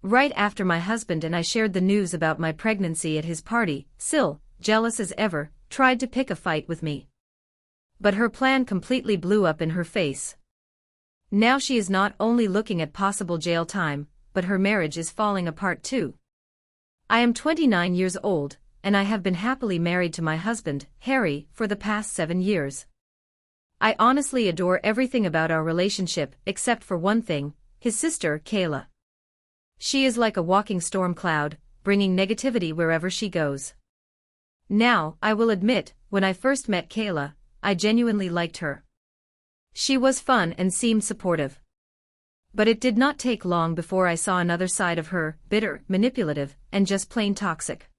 Right after my husband and I shared the news about my pregnancy at his party, Sil, jealous as ever, tried to pick a fight with me. But her plan completely blew up in her face. Now she is not only looking at possible jail time, but her marriage is falling apart too. I am 29 years old, and I have been happily married to my husband, Harry, for the past 7 years. I honestly adore everything about our relationship except for one thing, his sister, Kayla. She is like a walking storm cloud, bringing negativity wherever she goes. Now, I will admit, when I first met Kayla, I genuinely liked her. She was fun and seemed supportive. But it did not take long before I saw another side of her, bitter, manipulative, and just plain toxic.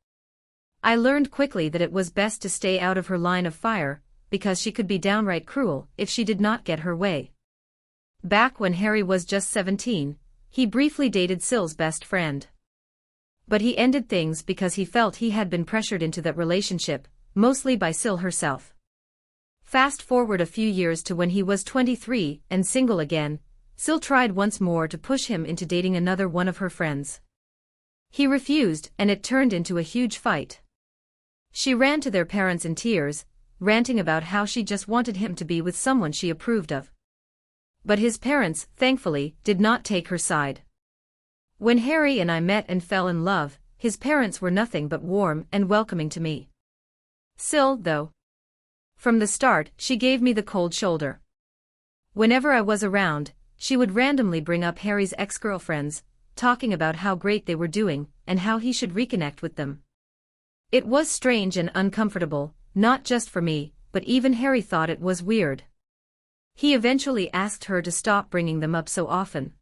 I learned quickly that it was best to stay out of her line of fire, because she could be downright cruel if she did not get her way. Back when Harry was just 17, he briefly dated Sil's best friend. But he ended things because he felt he had been pressured into that relationship, mostly by Sil herself. Fast forward a few years to when he was 23 and single again, Sil tried once more to push him into dating another one of her friends. He refused, and it turned into a huge fight. She ran to their parents in tears, ranting about how she just wanted him to be with someone she approved of. But his parents, thankfully, did not take her side. When Harry and I met and fell in love, his parents were nothing but warm and welcoming to me. Sil, though. From the start, she gave me the cold shoulder. Whenever I was around, she would randomly bring up Harry's ex-girlfriends, talking about how great they were doing and how he should reconnect with them. It was strange and uncomfortable, not just for me, but even Harry thought it was weird. He eventually asked her to stop bringing them up so often.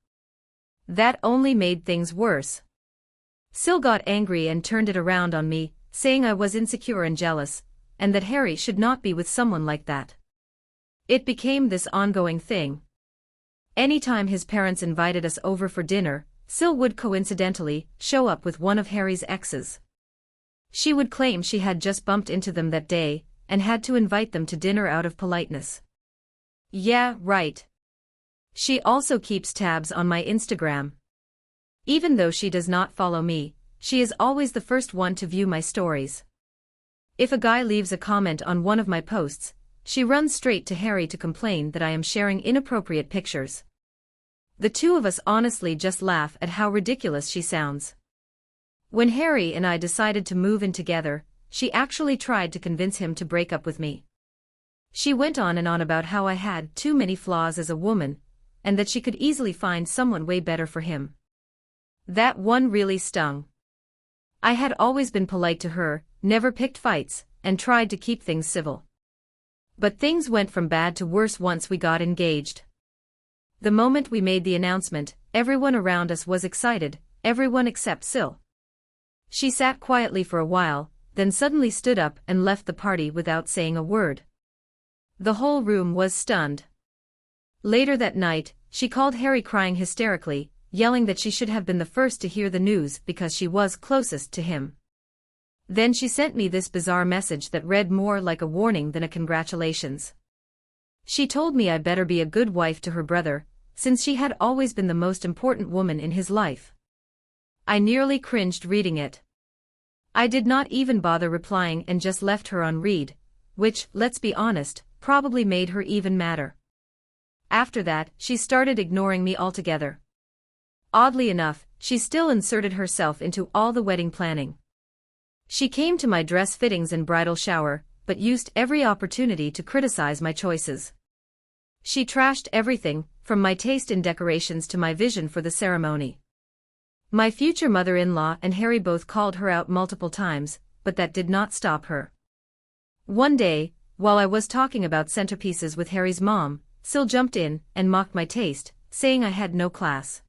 That only made things worse. Sil got angry and turned it around on me, saying I was insecure and jealous, and that Harry should not be with someone like that. It became this ongoing thing. Anytime his parents invited us over for dinner, Sil would coincidentally show up with one of Harry's exes. She would claim she had just bumped into them that day, and had to invite them to dinner out of politeness. Yeah, right. She also keeps tabs on my Instagram. Even though she does not follow me, she is always the first one to view my stories. If a guy leaves a comment on one of my posts, she runs straight to Harry to complain that I am sharing inappropriate pictures. The two of us honestly just laugh at how ridiculous she sounds. When Harry and I decided to move in together, she actually tried to convince him to break up with me. She went on and on about how I had too many flaws as a woman, and that she could easily find someone way better for him. That one really stung. I had always been polite to her, never picked fights, and tried to keep things civil. But things went from bad to worse once we got engaged. The moment we made the announcement, everyone around us was excited, everyone except Sil. She sat quietly for a while, then suddenly stood up and left the party without saying a word. The whole room was stunned. Later that night, she called Harry crying hysterically, yelling that she should have been the first to hear the news because she was closest to him. Then she sent me this bizarre message that read more like a warning than a congratulations. She told me I better be a good wife to her brother, since she had always been the most important woman in his life. I nearly cringed reading it. I did not even bother replying and just left her on read, which, let's be honest, probably made her even madder. After that, she started ignoring me altogether. Oddly enough, she still inserted herself into all the wedding planning. She came to my dress fittings and bridal shower, but used every opportunity to criticize my choices. She trashed everything, from my taste in decorations to my vision for the ceremony. My future mother-in-law and Harry both called her out multiple times, but that did not stop her. One day, while I was talking about centerpieces with Harry's mom, Sil jumped in and mocked my taste, saying I had no class.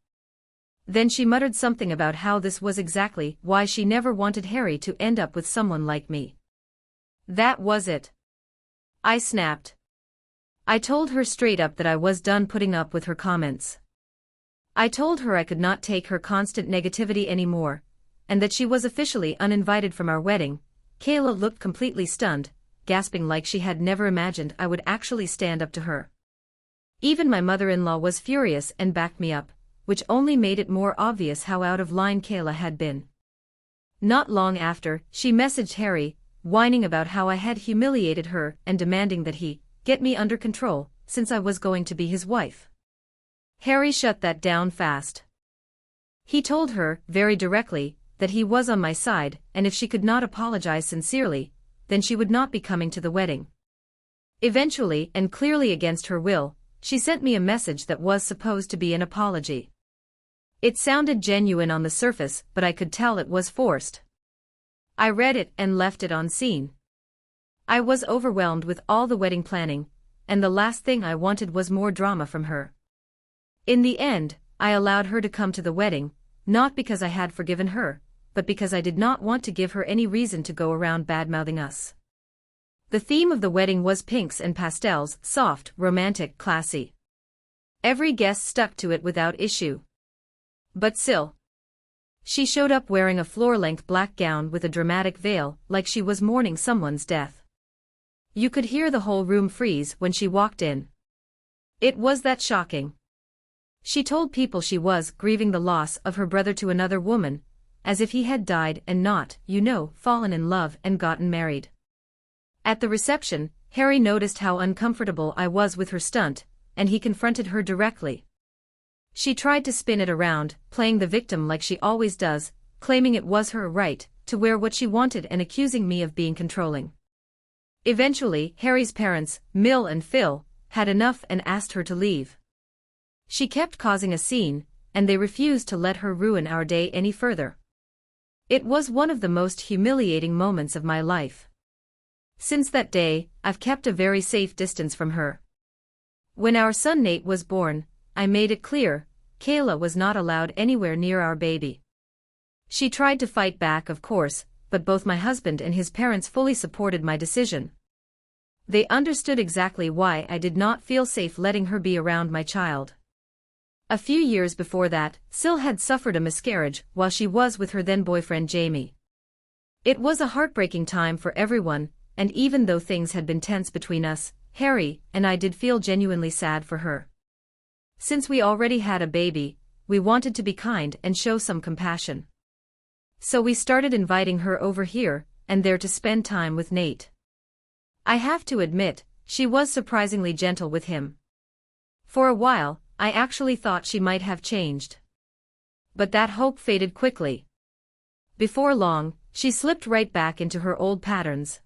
Then she muttered something about how this was exactly why she never wanted Harry to end up with someone like me. That was it. I snapped. I told her straight up that I was done putting up with her comments. I told her I could not take her constant negativity anymore, and that she was officially uninvited from our wedding. Kayla looked completely stunned, gasping like she had never imagined I would actually stand up to her. Even my mother-in-law was furious and backed me up, which only made it more obvious how out of line Kayla had been. Not long after, she messaged Harry, whining about how I had humiliated her and demanding that he get me under control, since I was going to be his wife. Harry shut that down fast. He told her, very directly, that he was on my side, and if she could not apologize sincerely, then she would not be coming to the wedding. Eventually, and clearly against her will, she sent me a message that was supposed to be an apology. It sounded genuine on the surface, but I could tell it was forced. I read it and left it on scene. I was overwhelmed with all the wedding planning, and the last thing I wanted was more drama from her. In the end, I allowed her to come to the wedding, not because I had forgiven her, but because I did not want to give her any reason to go around bad-mouthing us. The theme of the wedding was pinks and pastels, soft, romantic, classy. Every guest stuck to it without issue. But Sil. She showed up wearing a floor-length black gown with a dramatic veil, like she was mourning someone's death. You could hear the whole room freeze when she walked in. It was that shocking. She told people she was grieving the loss of her brother to another woman, as if he had died and not, fallen in love and gotten married. At the reception, Harry noticed how uncomfortable I was with her stunt, and he confronted her directly. She tried to spin it around, playing the victim like she always does, claiming it was her right to wear what she wanted and accusing me of being controlling. Eventually, Harry's parents, Mill and Phil, had enough and asked her to leave. She kept causing a scene, and they refused to let her ruin our day any further. It was one of the most humiliating moments of my life. Since that day, I've kept a very safe distance from her. When our son Nate was born, I made it clear, Kayla was not allowed anywhere near our baby. She tried to fight back, of course, but both my husband and his parents fully supported my decision. They understood exactly why I did not feel safe letting her be around my child. A few years before that, Sil had suffered a miscarriage while she was with her then-boyfriend Jamie. It was a heartbreaking time for everyone, and even though things had been tense between us, Harry and I did feel genuinely sad for her. Since we already had a baby, we wanted to be kind and show some compassion. So we started inviting her over here and there to spend time with Nate. I have to admit, she was surprisingly gentle with him. For a while, I actually thought she might have changed. But that hope faded quickly. Before long, she slipped right back into her old patterns.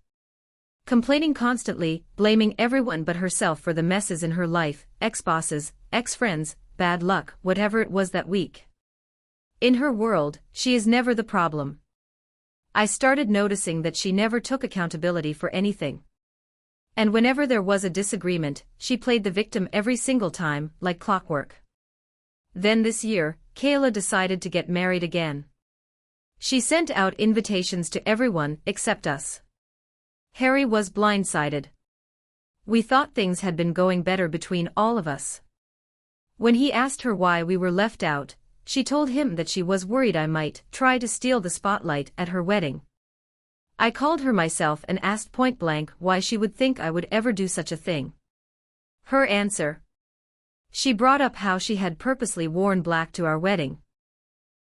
Complaining constantly, blaming everyone but herself for the messes in her life, ex-bosses, ex-friends, bad luck, whatever it was that week. In her world, she is never the problem. I started noticing that she never took accountability for anything. And whenever there was a disagreement, she played the victim every single time, like clockwork. Then this year, Kayla decided to get married again. She sent out invitations to everyone except us. Harry was blindsided. We thought things had been going better between all of us. When he asked her why we were left out, she told him that she was worried I might try to steal the spotlight at her wedding. I called her myself and asked point-blank why she would think I would ever do such a thing. Her answer. She brought up how she had purposely worn black to our wedding.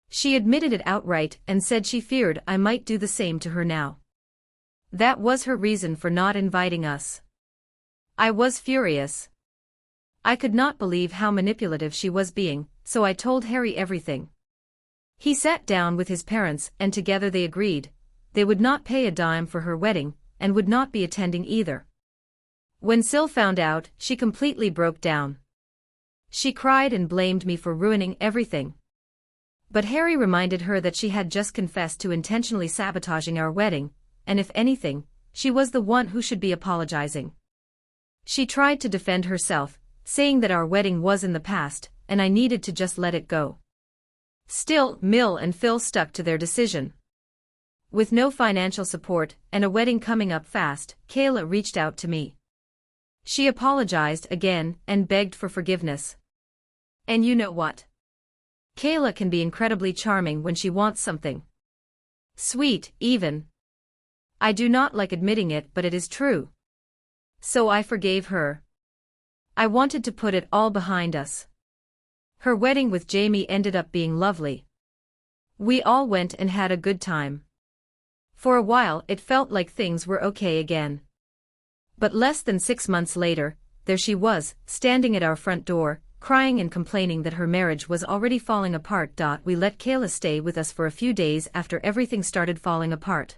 She admitted it outright and said she feared I might do the same to her now. That was her reason for not inviting us. I was furious. I could not believe how manipulative she was being, so I told Harry everything. He sat down with his parents and together they agreed. They would not pay a dime for her wedding, and would not be attending either. When Sil found out, she completely broke down. She cried and blamed me for ruining everything. But Harry reminded her that she had just confessed to intentionally sabotaging our wedding, and if anything, she was the one who should be apologizing. She tried to defend herself, saying that our wedding was in the past, and I needed to just let it go. Still, Mill and Phil stuck to their decision. With no financial support and a wedding coming up fast, Kayla reached out to me. She apologized again and begged for forgiveness. And you know what? Kayla can be incredibly charming when she wants something. Sweet, even. I do not like admitting it, but it is true. So I forgave her. I wanted to put it all behind us. Her wedding with Jamie ended up being lovely. We all went and had a good time. For a while it felt like things were okay again. But less than 6 months later, there she was, standing at our front door, crying and complaining that her marriage was already falling apart. We let Kayla stay with us for a few days after everything started falling apart.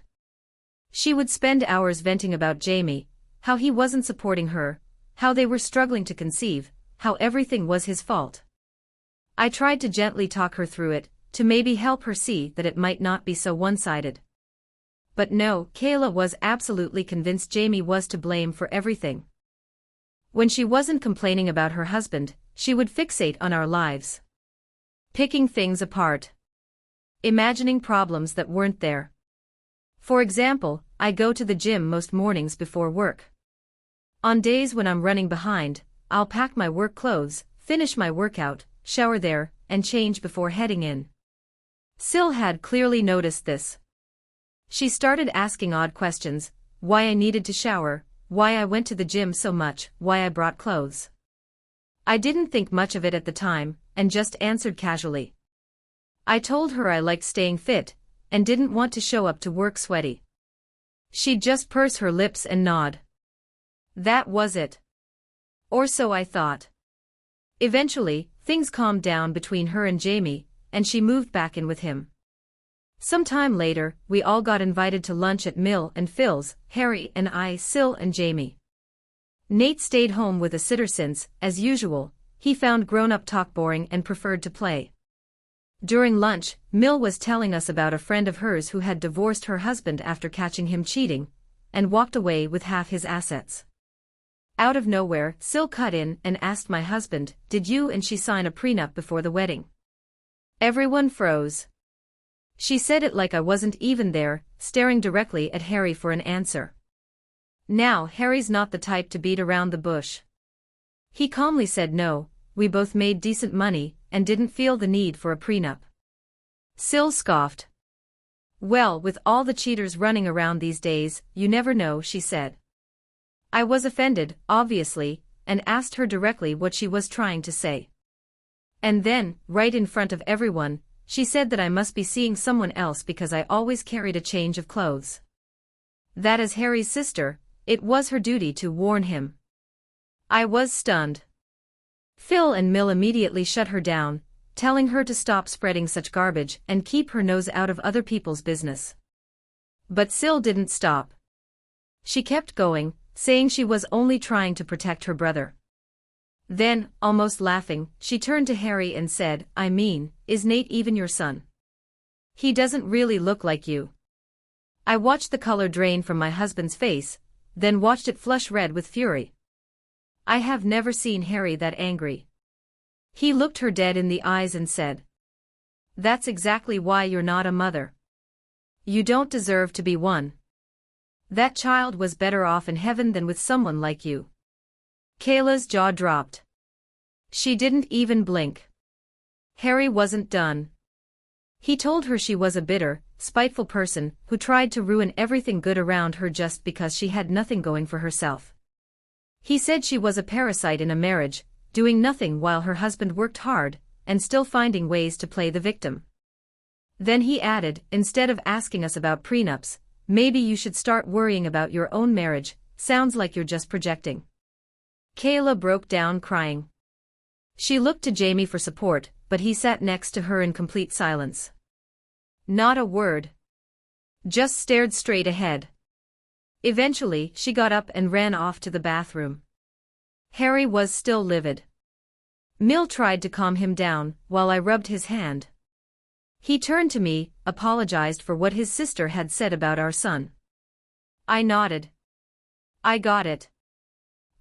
She would spend hours venting about Jamie, how he wasn't supporting her, how they were struggling to conceive, how everything was his fault. I tried to gently talk her through it, to maybe help her see that it might not be so one-sided. But no, Kayla was absolutely convinced Jamie was to blame for everything. When she wasn't complaining about her husband, she would fixate on our lives. Picking things apart. Imagining problems that weren't there. For example, I go to the gym most mornings before work. On days when I'm running behind, I'll pack my work clothes, finish my workout, shower there, and change before heading in. Sil had clearly noticed this. She started asking odd questions, why I needed to shower, why I went to the gym so much, why I brought clothes. I didn't think much of it at the time, and just answered casually. I told her I liked staying fit, and didn't want to show up to work sweaty. She'd just purse her lips and nod. That was it. Or so I thought. Eventually, things calmed down between her and Jamie, and she moved back in with him. Some time later, we all got invited to lunch at Mill and Phil's, Harry and I, Sil and Jamie. Nate stayed home with a sitter since, as usual, he found grown-up talk boring and preferred to play. During lunch, Mill was telling us about a friend of hers who had divorced her husband after catching him cheating, and walked away with half his assets. Out of nowhere, Sil cut in and asked my husband, "Did you and she sign a prenup before the wedding?" Everyone froze. She said it like I wasn't even there, staring directly at Harry for an answer. Now, Harry's not the type to beat around the bush. He calmly said no, we both made decent money, and didn't feel the need for a prenup. Sil scoffed. Well, with all the cheaters running around these days, you never know, she said. I was offended, obviously, and asked her directly what she was trying to say. And then, right in front of everyone, she said that I must be seeing someone else because I always carried a change of clothes. That as Harry's sister, it was her duty to warn him. I was stunned. Phil and Mill immediately shut her down, telling her to stop spreading such garbage and keep her nose out of other people's business. But Sil didn't stop. She kept going, saying she was only trying to protect her brother. Then, almost laughing, she turned to Harry and said, I mean, is Nate even your son? He doesn't really look like you. I watched the color drain from my husband's face, then watched it flush red with fury. I have never seen Harry that angry. He looked her dead in the eyes and said, That's exactly why you're not a mother. You don't deserve to be one. That child was better off in heaven than with someone like you. Kayla's jaw dropped. She didn't even blink. Harry wasn't done. He told her she was a bitter, spiteful person who tried to ruin everything good around her just because she had nothing going for herself. He said she was a parasite in a marriage, doing nothing while her husband worked hard, and still finding ways to play the victim. Then he added, instead of asking us about prenups, maybe you should start worrying about your own marriage, sounds like you're just projecting. Kayla broke down crying. She looked to Jamie for support, but he sat next to her in complete silence. Not a word. Just stared straight ahead. Eventually, she got up and ran off to the bathroom. Harry was still livid. Mill tried to calm him down, while I rubbed his hand. He turned to me, apologized for what his sister had said about our son. I nodded. I got it.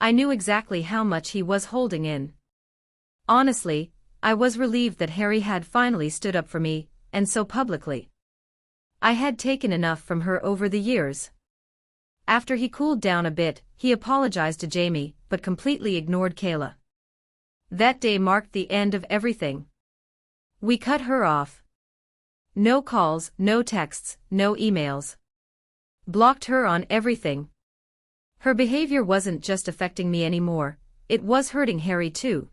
I knew exactly how much he was holding in. Honestly, I was relieved that Harry had finally stood up for me, and so publicly. I had taken enough from her over the years. After he cooled down a bit, he apologized to Jamie, but completely ignored Kayla. That day marked the end of everything. We cut her off. No calls, no texts, no emails. Blocked her on everything. Her behavior wasn't just affecting me anymore, it was hurting Harry too.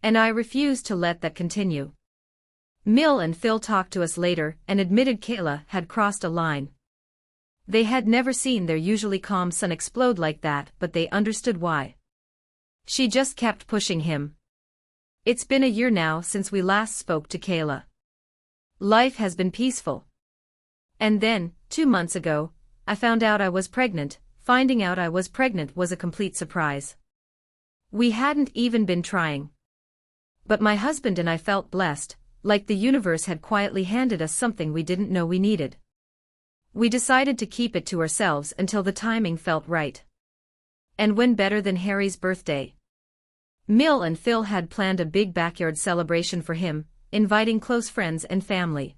And I refused to let that continue. Mill and Phil talked to us later and admitted Kayla had crossed a line. They had never seen their usually calm son explode like that, but they understood why. She just kept pushing him. It's been a year now since we last spoke to Kayla. Life has been peaceful. And then, 2 months ago, I found out I was pregnant. Finding out I was pregnant was a complete surprise. We hadn't even been trying. But my husband and I felt blessed, like the universe had quietly handed us something we didn't know we needed. We decided to keep it to ourselves until the timing felt right. And when better than Harry's birthday? Mill and Phil had planned a big backyard celebration for him, inviting close friends and family.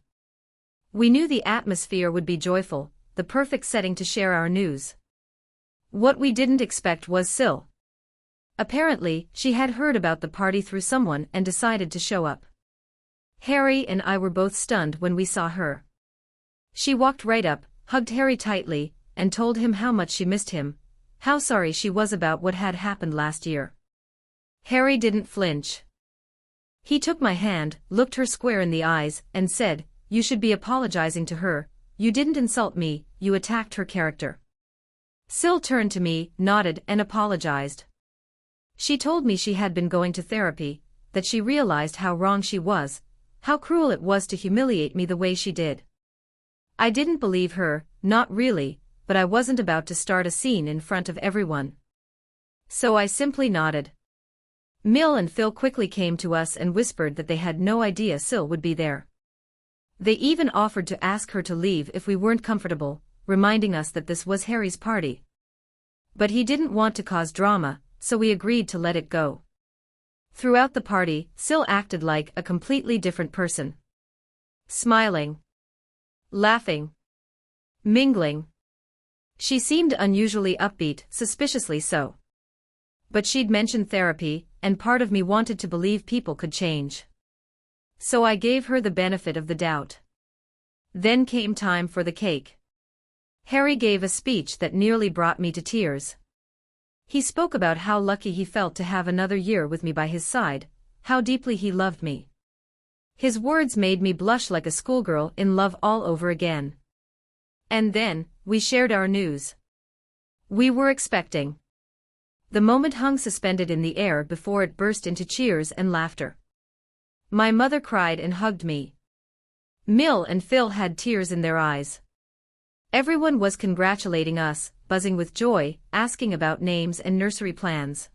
We knew the atmosphere would be joyful, the perfect setting to share our news. What we didn't expect was Sil. Apparently, she had heard about the party through someone and decided to show up. Harry and I were both stunned when we saw her. She walked right up, hugged Harry tightly, and told him how much she missed him, how sorry she was about what had happened last year. Harry didn't flinch. He took my hand, looked her square in the eyes, and said, "You should be apologizing to her. You didn't insult me, you attacked her character." Sil turned to me, nodded, and apologized. She told me she had been going to therapy, that she realized how wrong she was, how cruel it was to humiliate me the way she did. I didn't believe her, not really, but I wasn't about to start a scene in front of everyone. So I simply nodded. Mill and Phil quickly came to us and whispered that they had no idea Sil would be there. They even offered to ask her to leave if we weren't comfortable, reminding us that this was Harry's party. But he didn't want to cause drama, so we agreed to let it go. Throughout the party, Sil acted like a completely different person. Smiling. Laughing. Mingling. She seemed unusually upbeat, suspiciously so. But she'd mentioned therapy, and part of me wanted to believe people could change. So I gave her the benefit of the doubt. Then came time for the cake. Harry gave a speech that nearly brought me to tears. He spoke about how lucky he felt to have another year with me by his side, how deeply he loved me. His words made me blush like a schoolgirl in love all over again. And then, we shared our news. We were expecting. The moment hung suspended in the air before it burst into cheers and laughter. My mother cried and hugged me. Mill and Phil had tears in their eyes. Everyone was congratulating us, buzzing with joy, asking about names and nursery plans.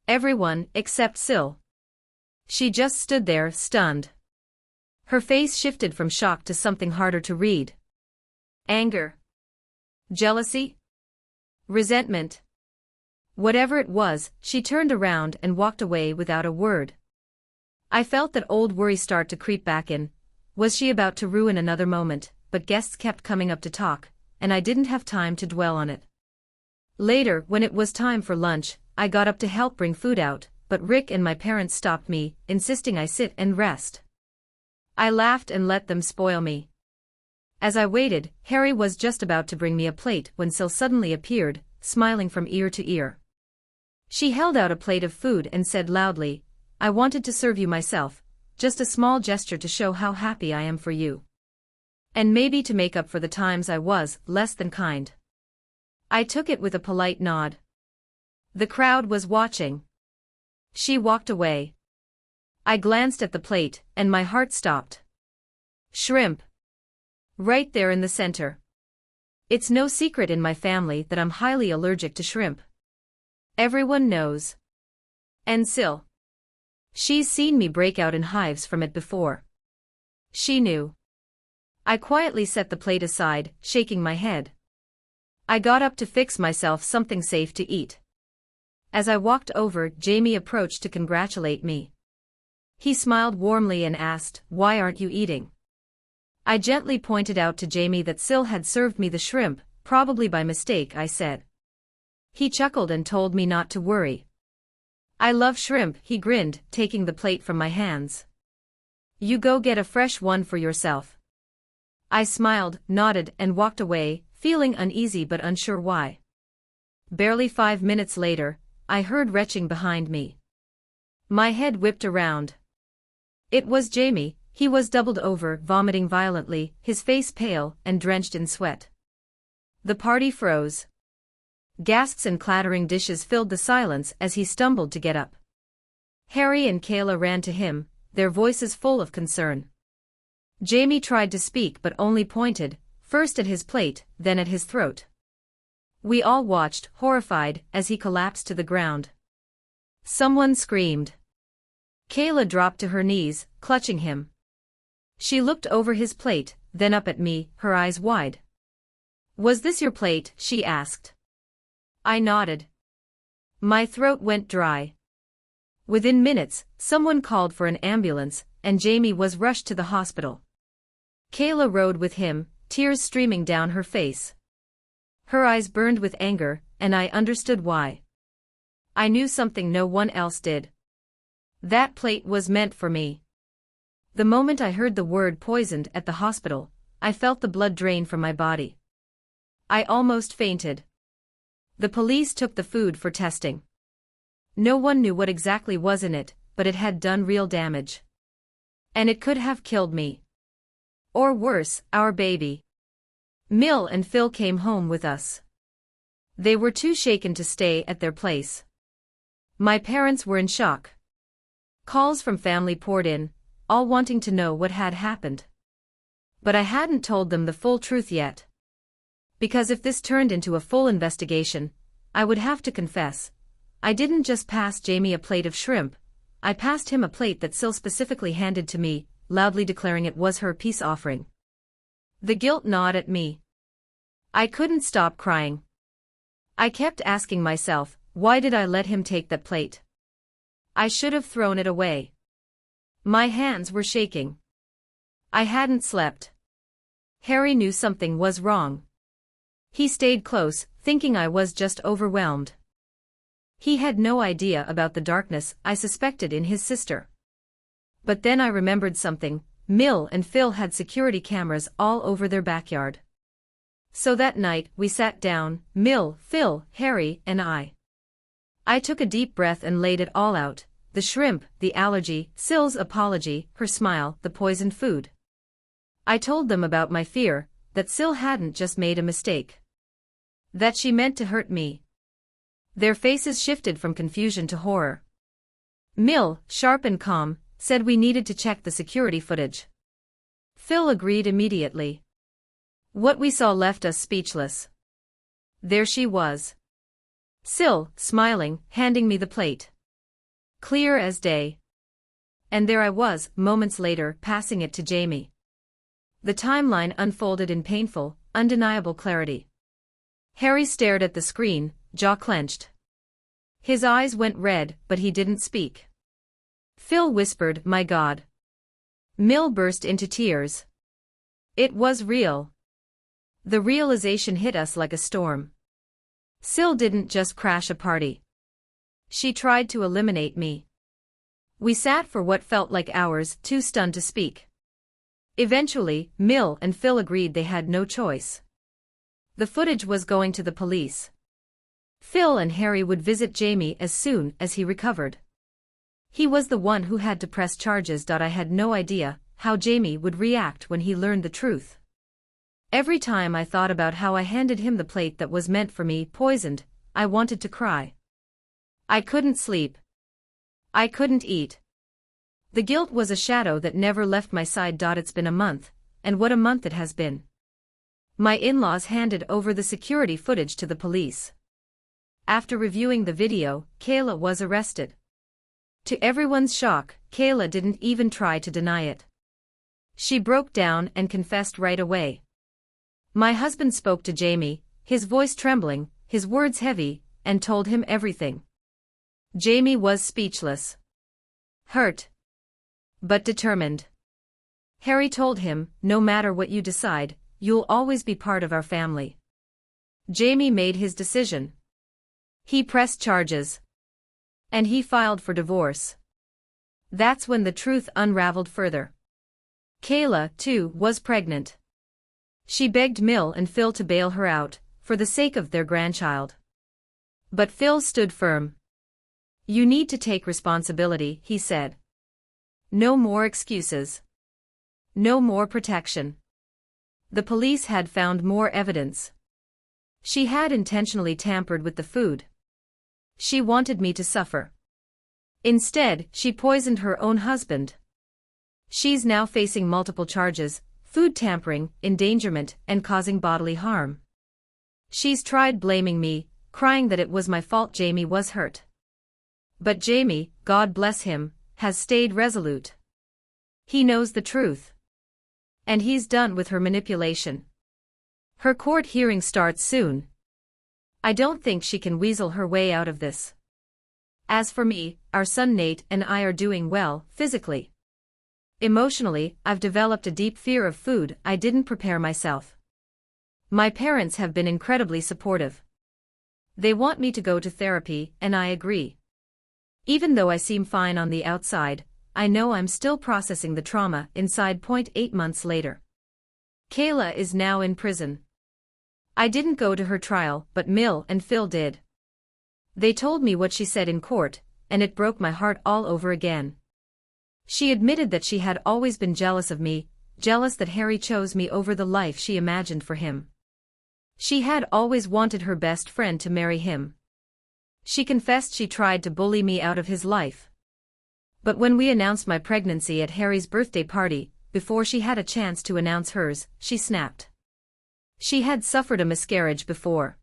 Everyone, except Sil. She just stood there, stunned. Her face shifted from shock to something harder to read. Anger. Jealousy. Resentment. Whatever it was, she turned around and walked away without a word. I felt that old worry start to creep back in. Was she about to ruin another moment? But guests kept coming up to talk, and I didn't have time to dwell on it. Later, when it was time for lunch, I got up to help bring food out, but Rick and my parents stopped me, insisting I sit and rest. I laughed and let them spoil me. As I waited, Harry was just about to bring me a plate when Sil suddenly appeared, smiling from ear to ear. She held out a plate of food and said loudly, "I wanted to serve you myself, just a small gesture to show how happy I am for you. And maybe to make up for the times I was less than kind." I took it with a polite nod. The crowd was watching. She walked away. I glanced at the plate, and my heart stopped. Shrimp. Right there in the center. It's no secret in my family that I'm highly allergic to shrimp. Everyone knows. And Sil. She's seen me break out in hives from it before. She knew. I quietly set the plate aside, shaking my head. I got up to fix myself something safe to eat. As I walked over, Jamie approached to congratulate me. He smiled warmly and asked, "Why aren't you eating?" I gently pointed out to Jamie that Sil had served me the shrimp, probably by mistake, I said. He chuckled and told me not to worry. "I love shrimp," he grinned, taking the plate from my hands. "You go get a fresh one for yourself." I smiled, nodded, and walked away, feeling uneasy but unsure why. Barely 5 minutes later, I heard retching behind me. My head whipped around. It was Jamie. He was doubled over, vomiting violently, his face pale and drenched in sweat. The party froze. Gasps and clattering dishes filled the silence as he stumbled to get up. Harry and Kayla ran to him, their voices full of concern. Jamie tried to speak but only pointed, first at his plate, then at his throat. We all watched, horrified, as he collapsed to the ground. Someone screamed. Kayla dropped to her knees, clutching him. She looked over his plate, then up at me, her eyes wide. "Was this your plate?" she asked. I nodded. My throat went dry. Within minutes, someone called for an ambulance, and Jamie was rushed to the hospital. Kayla rode with him, tears streaming down her face. Her eyes burned with anger, and I understood why. I knew something no one else did. That plate was meant for me. The moment I heard the word poisoned at the hospital, I felt the blood drain from my body. I almost fainted. The police took the food for testing. No one knew what exactly was in it, but it had done real damage. And it could have killed me. Or worse, our baby. Mill and Phil came home with us. They were too shaken to stay at their place. My parents were in shock. Calls from family poured in, all wanting to know what had happened. But I hadn't told them the full truth yet. Because if this turned into a full investigation, I would have to confess. I didn't just pass Jamie a plate of shrimp, I passed him a plate that Sil specifically handed to me, loudly declaring it was her peace offering. The guilt gnawed at me. I couldn't stop crying. I kept asking myself, why did I let him take that plate? I should have thrown it away. My hands were shaking. I hadn't slept. Harry knew something was wrong. He stayed close, thinking I was just overwhelmed. He had no idea about the darkness I suspected in his sister. But then I remembered something. Mill and Phil had security cameras all over their backyard. So that night, we sat down, Mill, Phil, Harry, and I. I took a deep breath and laid it all out. The shrimp, the allergy, Sil's apology, her smile, the poisoned food. I told them about my fear, that Sil hadn't just made a mistake. That she meant to hurt me. Their faces shifted from confusion to horror. Mill, sharp and calm, said we needed to check the security footage. Phil agreed immediately. What we saw left us speechless. There she was. Sil, smiling, handing me the plate. Clear as day. And there I was, moments later, passing it to Jamie. The timeline unfolded in painful, undeniable clarity. Harry stared at the screen, jaw clenched. His eyes went red, but he didn't speak. Phil whispered, "My God." Mill burst into tears. It was real. The realization hit us like a storm. Sil didn't just crash a party. She tried to eliminate me. We sat for what felt like hours, too stunned to speak. Eventually, Mill and Phil agreed they had no choice. The footage was going to the police. Phil and Harry would visit Jamie as soon as he recovered. He was the one who had to press charges. I had no idea how Jamie would react when he learned the truth. Every time I thought about how I handed him the plate that was meant for me, poisoned, I wanted to cry. I couldn't sleep. I couldn't eat. The guilt was a shadow that never left my side. It's been a month, and what a month it has been. My in-laws handed over the security footage to the police. After reviewing the video, Kayla was arrested. To everyone's shock, Kayla didn't even try to deny it. She broke down and confessed right away. My husband spoke to Jamie, his voice trembling, his words heavy, and told him everything. Jamie was speechless. Hurt. But determined. Harry told him, "No matter what you decide, you'll always be part of our family." Jamie made his decision. He pressed charges. And he filed for divorce. That's when the truth unraveled further. Kayla, too, was pregnant. She begged Mill and Phil to bail her out, for the sake of their grandchild. But Phil stood firm. You need to take responsibility, he said. No more excuses. No more protection. The police had found more evidence. She had intentionally tampered with the food. She wanted me to suffer. Instead, she poisoned her own husband. She's now facing multiple charges: food tampering, endangerment, and causing bodily harm. She's tried blaming me, crying that it was my fault Jamie was hurt. But Jamie, God bless him, has stayed resolute. He knows the truth. And he's done with her manipulation. Her court hearing starts soon. I don't think she can weasel her way out of this. As for me, our son Nate and I are doing well, physically. Emotionally, I've developed a deep fear of food I didn't prepare myself. My parents have been incredibly supportive. They want me to go to therapy, and I agree. Even though I seem fine on the outside, I know I'm still processing the trauma inside. 8 months later. Kayla is now in prison. I didn't go to her trial, but Mill and Phil did. They told me what she said in court, and it broke my heart all over again. She admitted that she had always been jealous of me, jealous that Harry chose me over the life she imagined for him. She had always wanted her best friend to marry him. She confessed she tried to bully me out of his life. But when we announced my pregnancy at Harry's birthday party, before she had a chance to announce hers, she snapped. She had suffered a miscarriage before.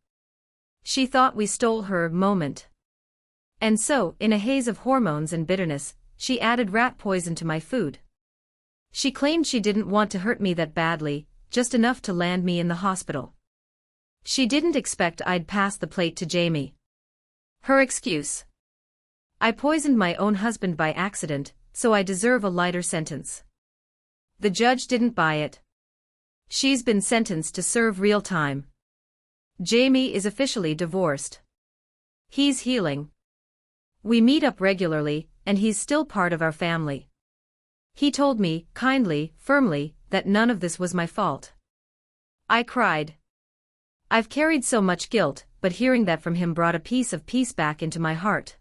She thought we stole her moment. And so, in a haze of hormones and bitterness, she added rat poison to my food. She claimed she didn't want to hurt me that badly, just enough to land me in the hospital. She didn't expect I'd pass the plate to Jamie. Her excuse: I poisoned my own husband by accident, so I deserve a lighter sentence. The judge didn't buy it. She's been sentenced to serve real time. Jamie is officially divorced. He's healing. We meet up regularly, and he's still part of our family. He told me, kindly, firmly, that none of this was my fault. I cried. I've carried so much guilt, but hearing that from him brought a piece of peace back into my heart.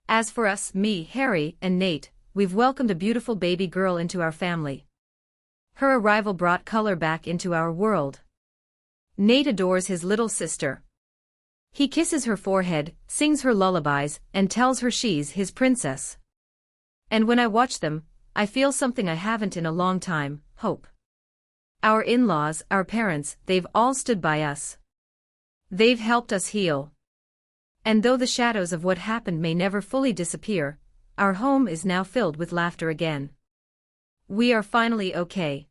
As for us, me, Harry, and Nate, we've welcomed a beautiful baby girl into our family. Her arrival brought color back into our world. Nate adores his little sister. He kisses her forehead, sings her lullabies, and tells her she's his princess. And when I watch them, I feel something I haven't in a long time: hope. Our in-laws, our parents, they've all stood by us. They've helped us heal. And though the shadows of what happened may never fully disappear, our home is now filled with laughter again. We are finally okay.